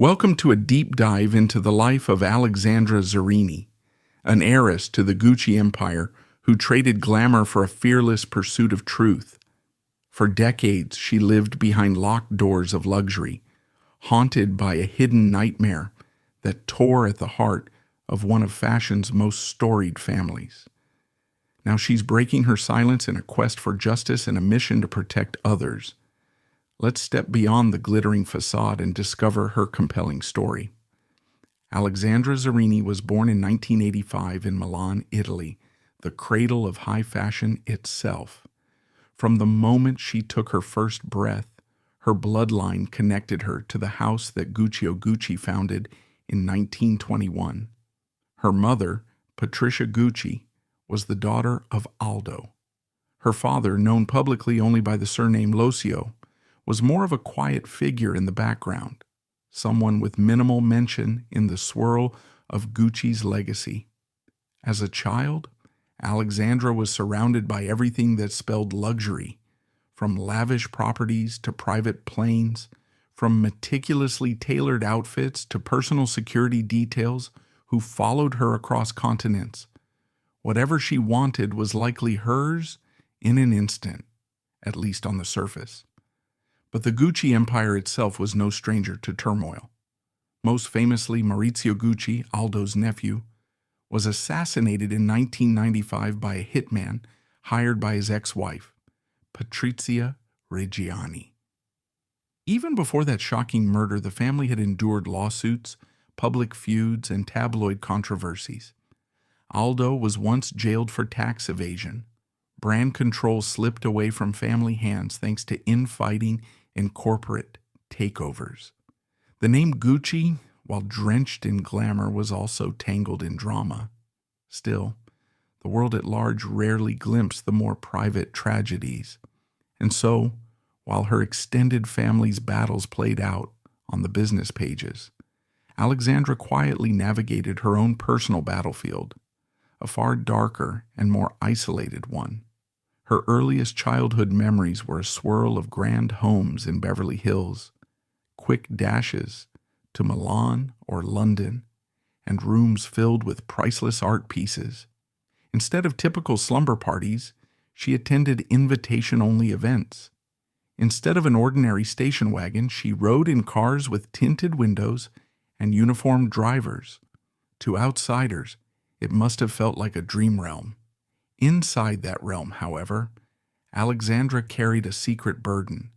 Welcome to a deep dive into the life of Alexandra Zarini, an heiress to the Gucci empire who traded glamour for a fearless pursuit of truth. For decades, she lived behind locked doors of luxury, haunted by a hidden nightmare that tore at the heart of one of fashion's most storied families. Now she's breaking her silence in a quest for justice and a mission to protect others. Let's step beyond the glittering facade and discover her compelling story. Alexandra Zarini was born in 1985 in Milan, Italy, the cradle of high fashion itself. From the moment she took her first breath, her bloodline connected her to the house that Gucci founded in 1921. Her mother, Patricia Gucci, was the daughter of Aldo. Her father, known publicly only by the surname Losio, was more of a quiet figure in the background, someone with minimal mention in the swirl of Gucci's legacy. As a child, Alexandra was surrounded by everything that spelled luxury, from lavish properties to private planes, from meticulously tailored outfits to personal security details who followed her across continents. Whatever she wanted was likely hers in an instant, at least on the surface. But the Gucci empire itself was no stranger to turmoil. Most famously, Maurizio Gucci, Aldo's nephew, was assassinated in 1995 by a hitman hired by his ex-wife, Patrizia Reggiani. Even before that shocking murder, the family had endured lawsuits, public feuds, and tabloid controversies. Aldo was once jailed for tax evasion. Brand control slipped away from family hands thanks to infighting and corporate takeovers. The name Gucci, while drenched in glamour, was also tangled in drama. Still, the world at large rarely glimpsed the more private tragedies. And so, while her extended family's battles played out on the business pages, Alexandra quietly navigated her own personal battlefield, a far darker and more isolated one. Her earliest childhood memories were a swirl of grand homes in Beverly Hills, quick dashes to Milan or London, and rooms filled with priceless art pieces. Instead of typical slumber parties, she attended invitation-only events. Instead of an ordinary station wagon, she rode in cars with tinted windows and uniformed drivers. To outsiders, it must have felt like a dream realm. Inside that realm, however, Alexandra carried a secret burden.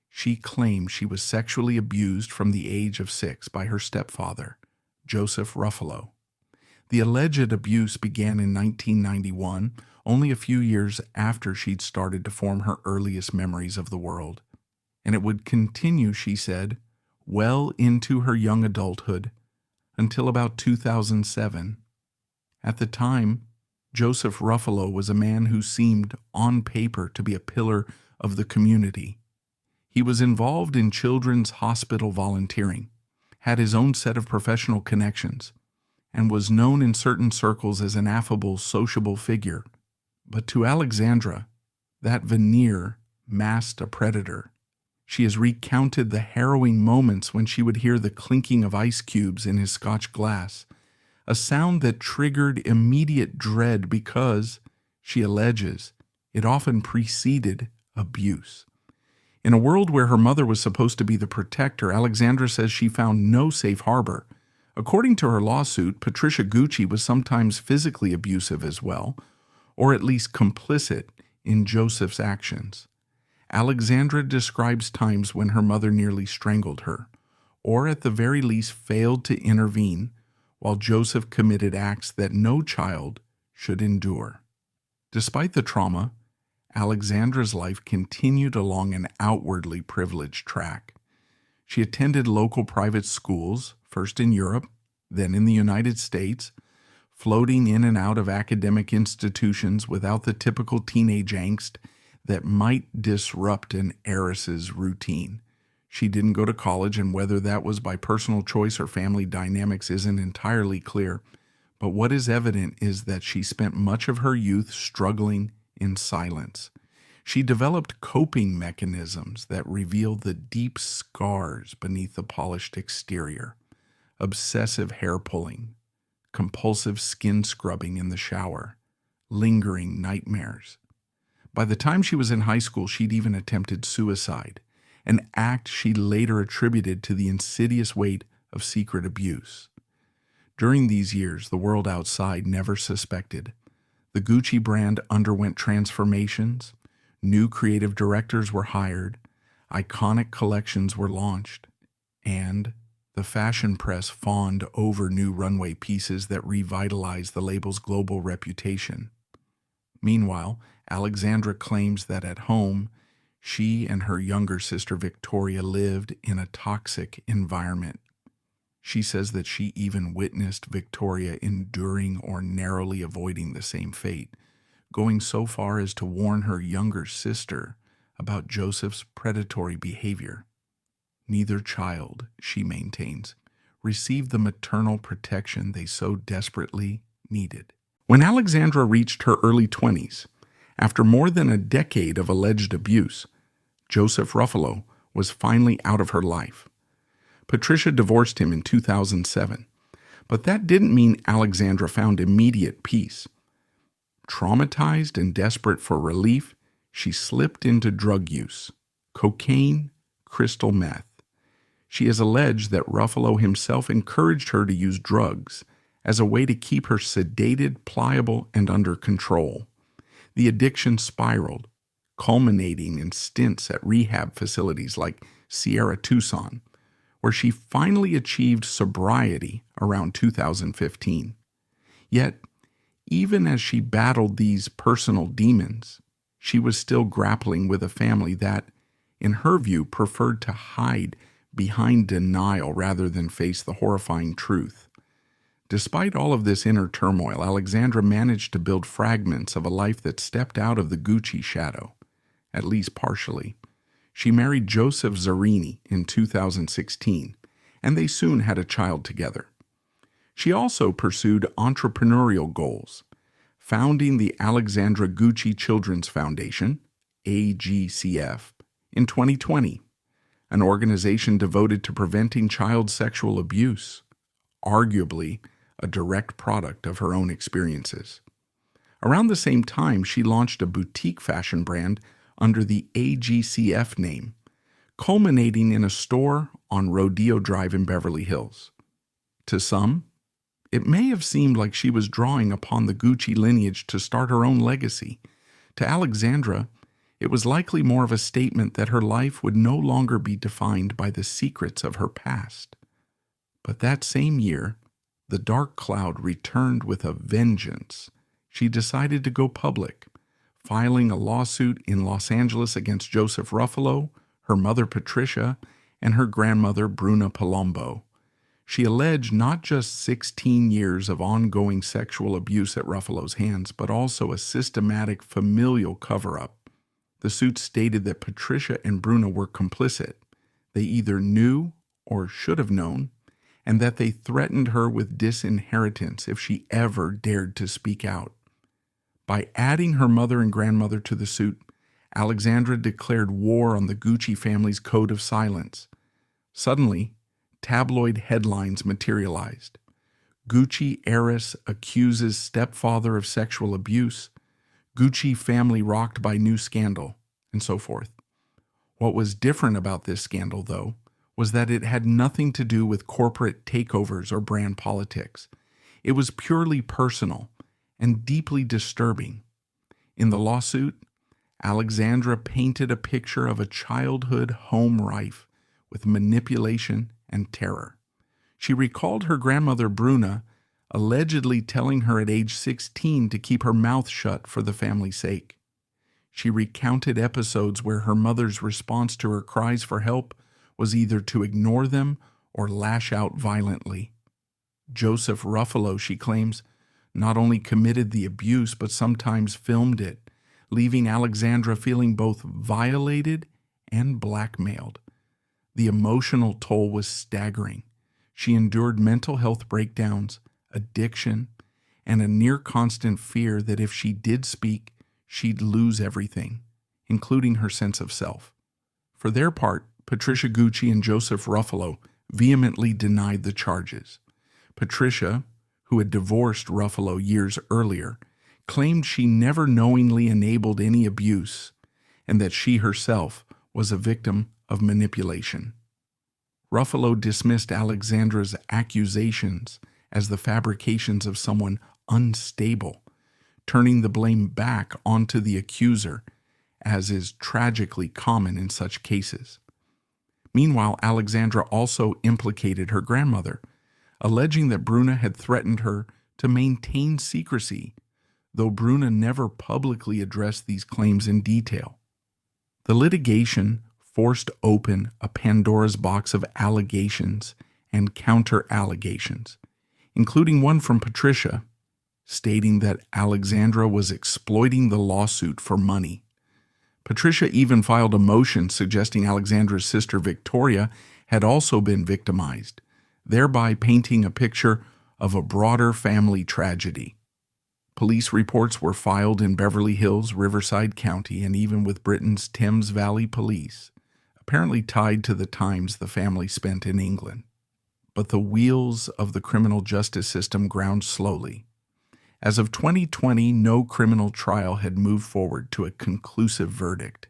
She claimed she was sexually abused from the age of 6 by her stepfather, Joseph Ruffalo. The alleged abuse began in 1991, only a few years after she'd started to form her earliest memories of the world. And it would continue, she said, well into her young adulthood, until about 2007. At the time, Joseph Ruffalo was a man who seemed, on paper, to be a pillar of the community. He was involved in children's hospital volunteering, had his own set of professional connections, and was known in certain circles as an affable, sociable figure. But to Alexandra, that veneer masked a predator. She has recounted the harrowing moments when she would hear the clinking of ice cubes in his Scotch glass, a sound that triggered immediate dread because, she alleges, it often preceded abuse. In a world where her mother was supposed to be the protector, Alexandra says she found no safe harbor. According to her lawsuit, Patricia Gucci was sometimes physically abusive as well, or at least complicit in Joseph's actions. Alexandra describes times when her mother nearly strangled her, or at the very least failed to intervene, while Joseph committed acts that no child should endure. Despite the trauma, Alexandra's life continued along an outwardly privileged track. She attended local private schools, first in Europe, then in the United States, floating in and out of academic institutions without the typical teenage angst that might disrupt an heiress's routine. She didn't go to college, and whether that was by personal choice or family dynamics isn't entirely clear. But what is evident is that she spent much of her youth struggling in silence. She developed coping mechanisms that reveal the deep scars beneath the polished exterior: obsessive hair pulling, compulsive skin scrubbing in the shower, lingering nightmares. By the time she was in high school, she'd even attempted suicide, an act she later attributed to the insidious weight of secret abuse. During these years, the world outside never suspected. The Gucci brand underwent transformations, new creative directors were hired, iconic collections were launched, and the fashion press fawned over new runway pieces that revitalized the label's global reputation. Meanwhile, Alexandra claims that at home, she and her younger sister Victoria lived in a toxic environment. She says that she even witnessed Victoria enduring or narrowly avoiding the same fate, going so far as to warn her younger sister about Joseph's predatory behavior. Neither child, she maintains, received the maternal protection they so desperately needed. When Alexandra reached her early 20s, after more than a decade of alleged abuse, Joseph Ruffalo was finally out of her life. Patricia divorced him in 2007, but that didn't mean Alexandra found immediate peace. Traumatized and desperate for relief, she slipped into drug use: cocaine, crystal meth. She has alleged that Ruffalo himself encouraged her to use drugs as a way to keep her sedated, pliable, and under control. The addiction spiraled, culminating in stints at rehab facilities like Sierra Tucson, where she finally achieved sobriety around 2015. Yet, even as she battled these personal demons, she was still grappling with a family that, in her view, preferred to hide behind denial rather than face the horrifying truth. Despite all of this inner turmoil, Alexandra managed to build fragments of a life that stepped out of the Gucci shadow, at least partially. She married Joseph Zarini in 2016, and they soon had a child together. She also pursued entrepreneurial goals, founding the Alexandra Gucci Children's Foundation, AGCF, in 2020, an organization devoted to preventing child sexual abuse, arguably a direct product of her own experiences. Around the same time, she launched a boutique fashion brand under the AGCF name, culminating in a store on Rodeo Drive in Beverly Hills. To some, it may have seemed like she was drawing upon the Gucci lineage to start her own legacy. To Alexandra, it was likely more of a statement that her life would no longer be defined by the secrets of her past. But that same year, the dark cloud returned with a vengeance. She decided to go public, filing a lawsuit in Los Angeles against Joseph Ruffalo, her mother Patricia, and her grandmother Bruna Palombo. She alleged not just 16 years of ongoing sexual abuse at Ruffalo's hands, but also a systematic familial cover-up. The suit stated that Patricia and Bruna were complicit. They either knew or should have known, and that they threatened her with disinheritance if she ever dared to speak out. By adding her mother and grandmother to the suit, Alexandra declared war on the Gucci family's code of silence. Suddenly, tabloid headlines materialized. Gucci heiress accuses stepfather of sexual abuse. Gucci family rocked by new scandal, and so forth. What was different about this scandal, though, was that it had nothing to do with corporate takeovers or brand politics. It was purely personal and deeply disturbing. In the lawsuit, Alexandra painted a picture of a childhood home rife with manipulation and terror. She recalled her grandmother Bruna allegedly telling her at age 16 to keep her mouth shut for the family's sake. She recounted episodes where her mother's response to her cries for help was either to ignore them or lash out violently. Joseph Ruffalo, she claims, not only committed the abuse but sometimes filmed it, leaving Alexandra feeling both violated and blackmailed. The emotional toll was staggering. She endured mental health breakdowns, addiction, and a near constant fear that if she did speak, she'd lose everything, including her sense of self. For their part, Patricia Gucci and Joseph Ruffalo vehemently denied the charges. Patricia, who had divorced Ruffalo years earlier, claimed she never knowingly enabled any abuse and that she herself was a victim of manipulation. Ruffalo dismissed Alexandra's accusations as the fabrications of someone unstable, turning the blame back onto the accuser, as is tragically common in such cases. Meanwhile, Alexandra also implicated her grandmother, alleging that Bruna had threatened her to maintain secrecy, though Bruna never publicly addressed these claims in detail. The litigation forced open a Pandora's box of allegations and counter-allegations, including one from Patricia, stating that Alexandra was exploiting the lawsuit for money. Patricia even filed a motion suggesting Alexandra's sister Victoria had also been victimized, thereby painting a picture of a broader family tragedy. Police reports were filed in Beverly Hills, Riverside County, and even with Britain's Thames Valley Police, apparently tied to the times the family spent in England. But the wheels of the criminal justice system ground slowly. As of 2020, no criminal trial had moved forward to a conclusive verdict,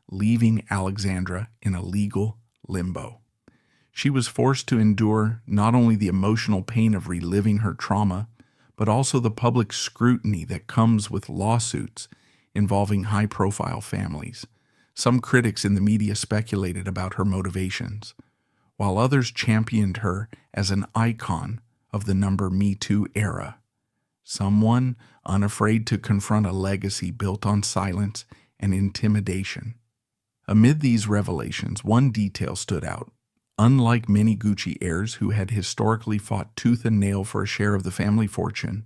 leaving Alexandra in a legal limbo. She was forced to endure not only the emotional pain of reliving her trauma, but also the public scrutiny that comes with lawsuits involving high-profile families. Some critics in the media speculated about her motivations, while others championed her as an icon of the Me Too era. Someone unafraid to confront a legacy built on silence and intimidation. Amid these revelations, one detail stood out. Unlike many Gucci heirs who had historically fought tooth and nail for a share of the family fortune,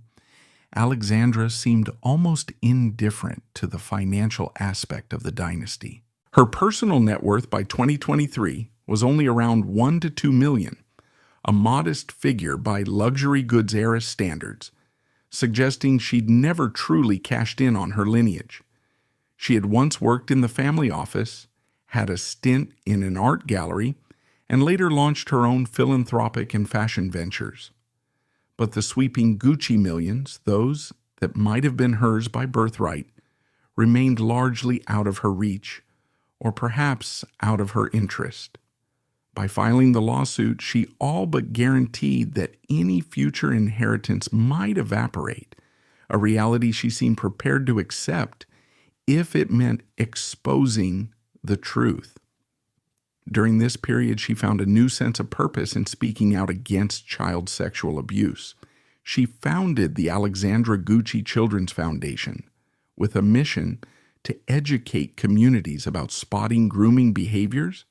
Alexandra seemed almost indifferent to the financial aspect of the dynasty. Her personal net worth by 2023 was only around $1 to $2 million, a modest figure by luxury goods heiress standards, suggesting she'd never truly cashed in on her lineage. She had once worked in the family office, had a stint in an art gallery, and later launched her own philanthropic and fashion ventures. But the sweeping Gucci millions, those that might have been hers by birthright, remained largely out of her reach, or perhaps out of her interest. By filing the lawsuit, she all but guaranteed that any future inheritance might evaporate, a reality she seemed prepared to accept if it meant exposing the truth. During this period, she found a new sense of purpose in speaking out against child sexual abuse. She founded the Alexandra Gucci Children's Foundation with a mission to educate communities about spotting grooming behaviors,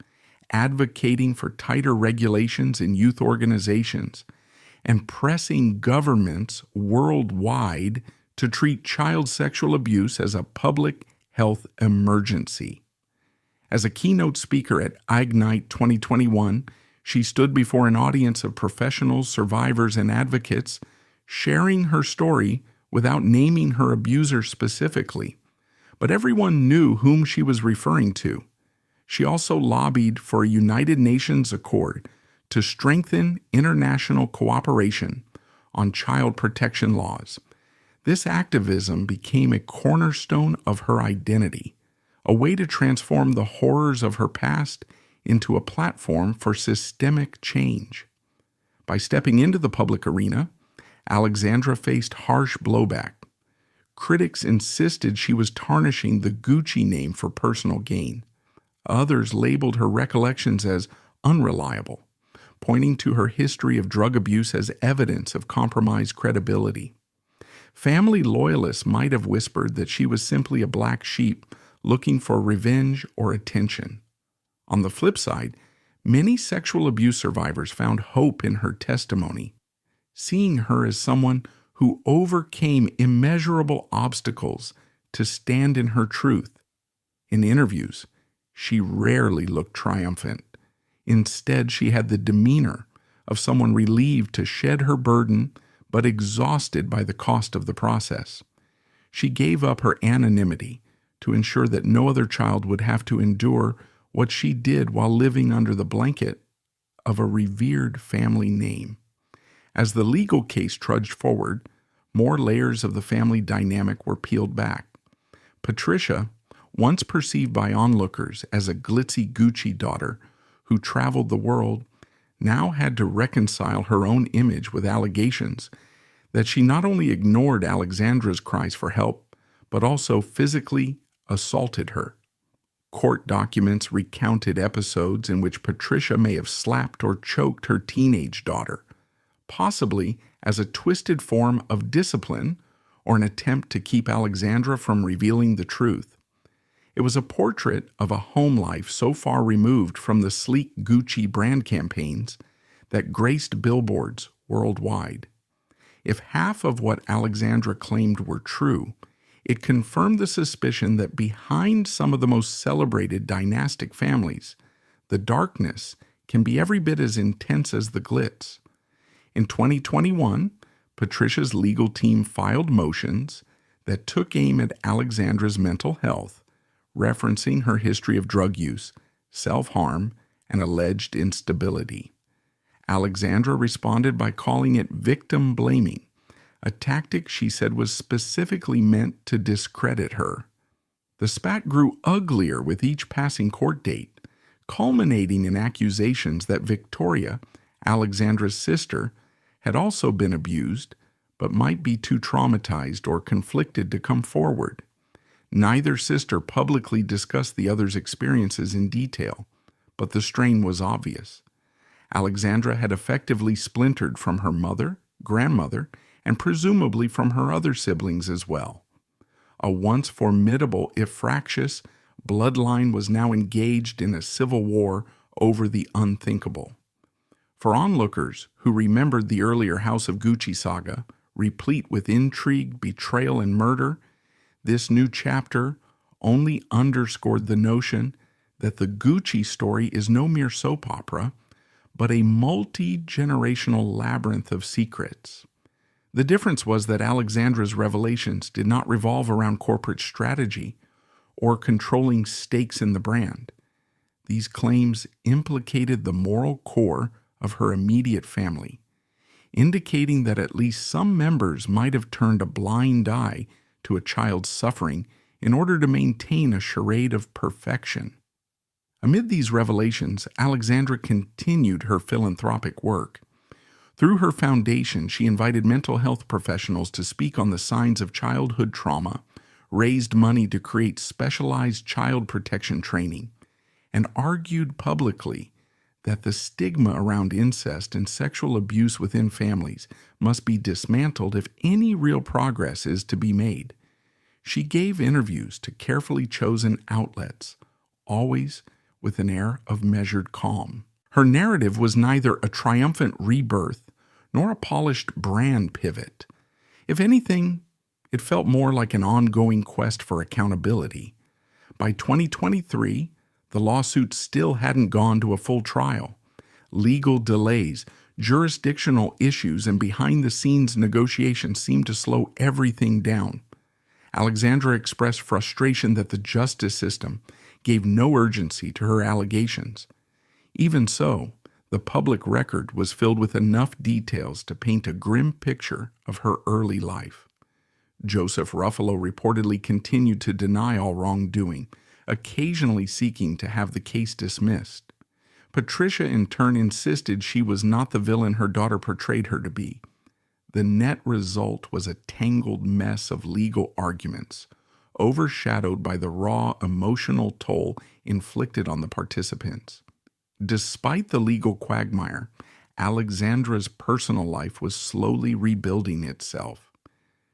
advocating for tighter regulations in youth organizations, and pressing governments worldwide to treat child sexual abuse as a public health emergency. As a keynote speaker at Ignite 2021, she stood before an audience of professionals, survivors, and advocates, sharing her story without naming her abuser specifically. But everyone knew whom she was referring to. She also lobbied for a United Nations accord to strengthen international cooperation on child protection laws. This activism became a cornerstone of her identity, a way to transform the horrors of her past into a platform for systemic change. By stepping into the public arena, Alexandra faced harsh blowback. Critics insisted she was tarnishing the Gucci name for personal gain. Others labeled her recollections as unreliable, pointing to her history of drug abuse as evidence of compromised credibility. Family loyalists might have whispered that she was simply a black sheep looking for revenge or attention. On the flip side, many sexual abuse survivors found hope in her testimony, seeing her as someone who overcame immeasurable obstacles to stand in her truth. In interviews, she rarely looked triumphant. Instead, she had the demeanor of someone relieved to shed her burden, but exhausted by the cost of the process. She gave up her anonymity to ensure that no other child would have to endure what she did while living under the blanket of a revered family name. As the legal case trudged forward, more layers of the family dynamic were peeled back. Patricia, once perceived by onlookers as a glitzy Gucci daughter who traveled the world, now had to reconcile her own image with allegations that she not only ignored Alexandra's cries for help, but also physically assaulted her. Court documents recounted episodes in which Patricia may have slapped or choked her teenage daughter, possibly as a twisted form of discipline or an attempt to keep Alexandra from revealing the truth. It was a portrait of a home life so far removed from the sleek Gucci brand campaigns that graced billboards worldwide. If half of what Alexandra claimed were true, it confirmed the suspicion that behind some of the most celebrated dynastic families, the darkness can be every bit as intense as the glitz. In 2021, Patricia's legal team filed motions that took aim at Alexandra's mental health, referencing her history of drug use, self-harm, and alleged instability. Alexandra responded by calling it victim blaming, a tactic she said was specifically meant to discredit her. The spat grew uglier with each passing court date, culminating in accusations that Victoria, Alexandra's sister, had also been abused, but might be too traumatized or conflicted to come forward. Neither sister publicly discussed the other's experiences in detail, but the strain was obvious. Alexandra had effectively splintered from her mother, grandmother, and presumably from her other siblings as well. A once formidable, if fractious, bloodline was now engaged in a civil war over the unthinkable. For onlookers who remembered the earlier House of Gucci saga, replete with intrigue, betrayal, and murder, this new chapter only underscored the notion that the Gucci story is no mere soap opera, but a multi-generational labyrinth of secrets. The difference was that Alexandra's revelations did not revolve around corporate strategy or controlling stakes in the brand. These claims implicated the moral core of her immediate family, indicating that at least some members might have turned a blind eye to a child's suffering in order to maintain a charade of perfection. Amid these revelations, Alexandra continued her philanthropic work. Through her foundation, she invited mental health professionals to speak on the signs of childhood trauma, raised money to create specialized child protection training, and argued publicly that the stigma around incest and sexual abuse within families must be dismantled if any real progress is to be made. She gave interviews to carefully chosen outlets, always with an air of measured calm. Her narrative was neither a triumphant rebirth nor a polished brand pivot. If anything, it felt more like an ongoing quest for accountability. By 2023, the lawsuit still hadn't gone to a full trial. Legal delays, jurisdictional issues, and behind-the-scenes negotiations seemed to slow everything down. Alexandra expressed frustration that the justice system gave no urgency to her allegations. Even so, the public record was filled with enough details to paint a grim picture of her early life. Joseph Ruffalo reportedly continued to deny all wrongdoing, occasionally seeking to have the case dismissed. Patricia in turn insisted she was not the villain her daughter portrayed her to be. The net result was a tangled mess of legal arguments, overshadowed by the raw emotional toll inflicted on the participants. Despite the legal quagmire, Alexandra's personal life was slowly rebuilding itself.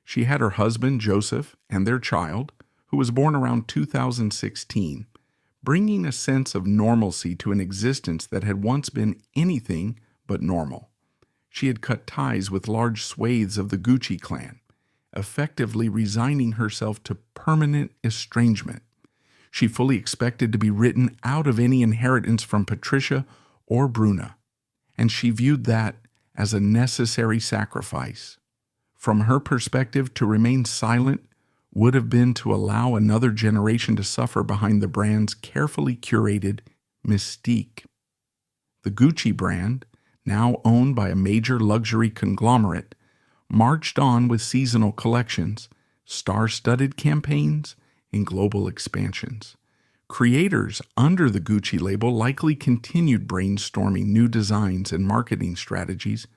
She had her husband, Joseph, and their child, who was born around 2016, bringing a sense of normalcy to an existence that had once been anything but normal. She had cut ties with large swathes of the Gucci clan, effectively resigning herself to permanent estrangement. She fully expected to be written out of any inheritance from Patricia or Bruna, and she viewed that as a necessary sacrifice. From her perspective, to remain silent would have been to allow another generation to suffer behind the brand's carefully curated mystique. The Gucci brand, now owned by a major luxury conglomerate, marched on with seasonal collections, star-studded campaigns, and global expansions. Creators under the Gucci label likely continued brainstorming new designs and marketing strategies,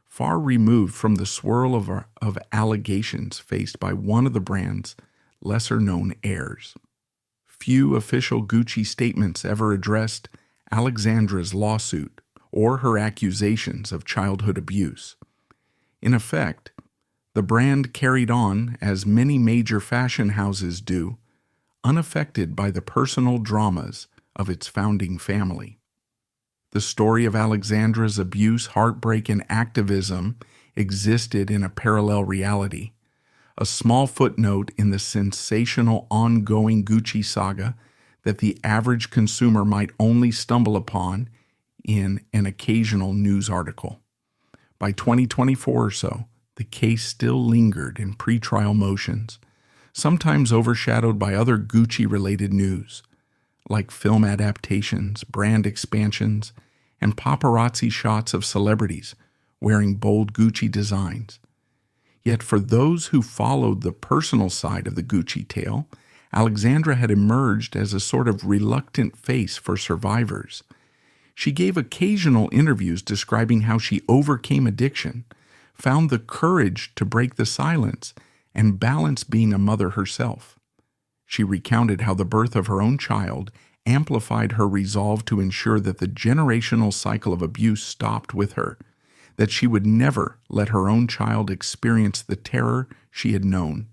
far removed from the swirl of allegations faced by one of the brand's lesser-known heirs. Few official Gucci statements ever addressed Alexandra's lawsuit or her accusations of childhood abuse. In effect, the brand carried on as many major fashion houses do, unaffected by the personal dramas of its founding family. The story of Alexandra's abuse, heartbreak, and activism existed in a parallel reality, a small footnote in the sensational ongoing Gucci saga that the average consumer might only stumble upon in an occasional news article. By 2024 or so, the case still lingered in pretrial motions, sometimes overshadowed by other Gucci-related news, like film adaptations, brand expansions, and paparazzi shots of celebrities wearing bold Gucci designs. Yet for those who followed the personal side of the Gucci tale, Alexandra had emerged as a sort of reluctant face for survivors. She gave occasional interviews describing how she overcame addiction, found the courage to break the silence, and balance being a mother herself. She recounted how the birth of her own child amplified her resolve to ensure that the generational cycle of abuse stopped with her, that she would never let her own child experience the terror she had known.